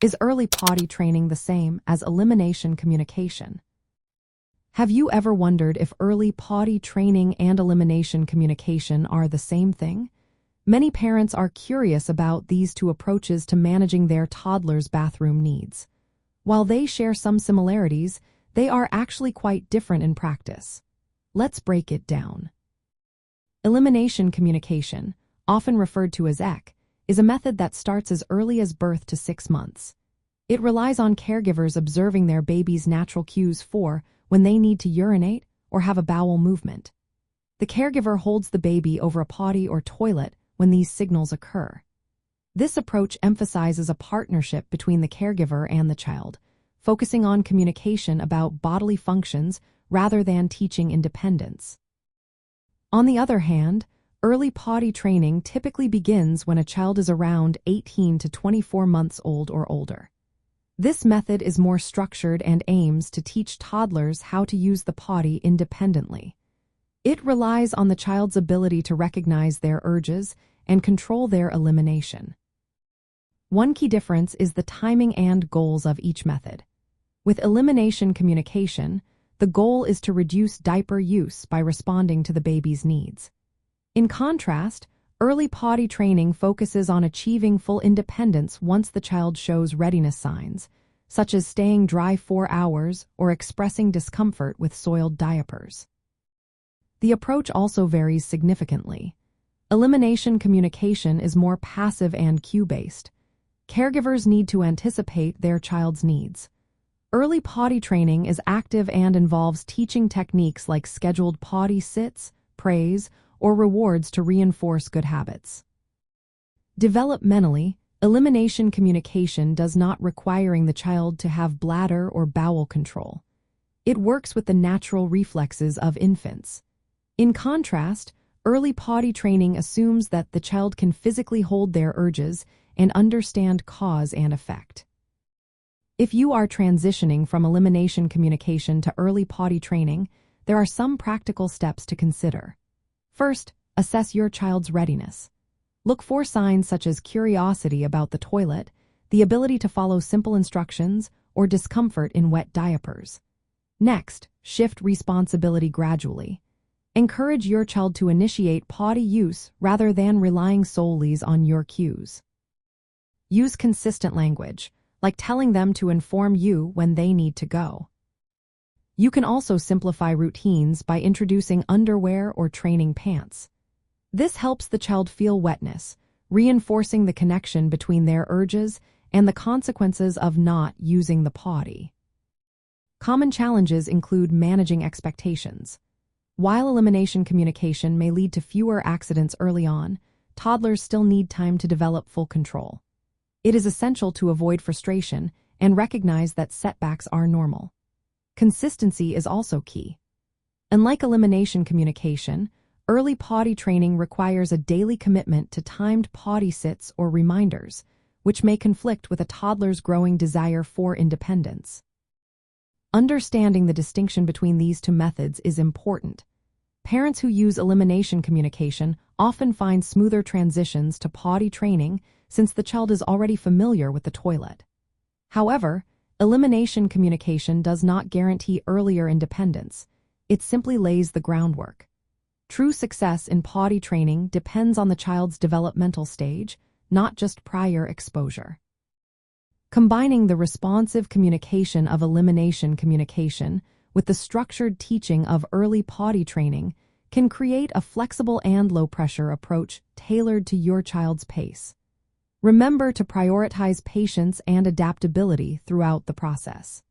Is early potty training the same as elimination communication? Have you ever wondered if early potty training and elimination communication are the same thing? Many parents are curious about these two approaches to managing their toddler's bathroom needs. While they share some similarities, they are actually quite different in practice. Let's break it down. Elimination communication, often referred to as EC, is a method that starts as early as birth to 6 months. It relies on caregivers observing their baby's natural cues for when they need to urinate or have a bowel movement. The caregiver holds the baby over a potty or toilet when these signals occur. This approach emphasizes a partnership between the caregiver and the child, focusing on communication about bodily functions rather than teaching independence. On the other hand, early potty training typically begins when a child is around 18 to 24 months old or older. This method is more structured and aims to teach toddlers how to use the potty independently. It relies on the child's ability to recognize their urges and control their elimination. One key difference is the timing and goals of each method. With elimination communication, the goal is to reduce diaper use by responding to the baby's needs. In contrast, early potty training focuses on achieving full independence once the child shows readiness signs, such as staying dry 4 hours or expressing discomfort with soiled diapers. The approach also varies significantly. Elimination communication is more passive and cue-based. Caregivers need to anticipate their child's needs. Early potty training is active and involves teaching techniques like scheduled potty sits, praise, or rewards to reinforce good habits. Developmentally, elimination communication does not requiring the child to have bladder or bowel control. It works with the natural reflexes of infants. In contrast, early potty training assumes that the child can physically hold their urges and understand cause and effect. If you are transitioning from elimination communication to early potty training, there are some practical steps to consider. First, assess your child's readiness. Look for signs such as curiosity about the toilet, the ability to follow simple instructions, or discomfort in wet diapers. Next, shift responsibility gradually. Encourage your child to initiate potty use rather than relying solely on your cues. Use consistent language, like telling them to inform you when they need to go. You can also simplify routines by introducing underwear or training pants. This helps the child feel wetness, reinforcing the connection between their urges and the consequences of not using the potty. Common challenges include managing expectations. While elimination communication may lead to fewer accidents early on, toddlers still need time to develop full control. It is essential to avoid frustration and recognize that setbacks are normal. Consistency is also key. Unlike elimination communication, early potty training requires a daily commitment to timed potty sits or reminders, which may conflict with a toddler's growing desire for independence. Understanding the distinction between these two methods is important. Parents who use elimination communication often find smoother transitions to potty training since the child is already familiar with the toilet. However, elimination communication does not guarantee earlier independence. It simply lays the groundwork. True success in potty training depends on the child's developmental stage, not just prior exposure. Combining the responsive communication of elimination communication with the structured teaching of early potty training can create a flexible and low-pressure approach tailored to your child's pace. Remember to prioritize patience and adaptability throughout the process.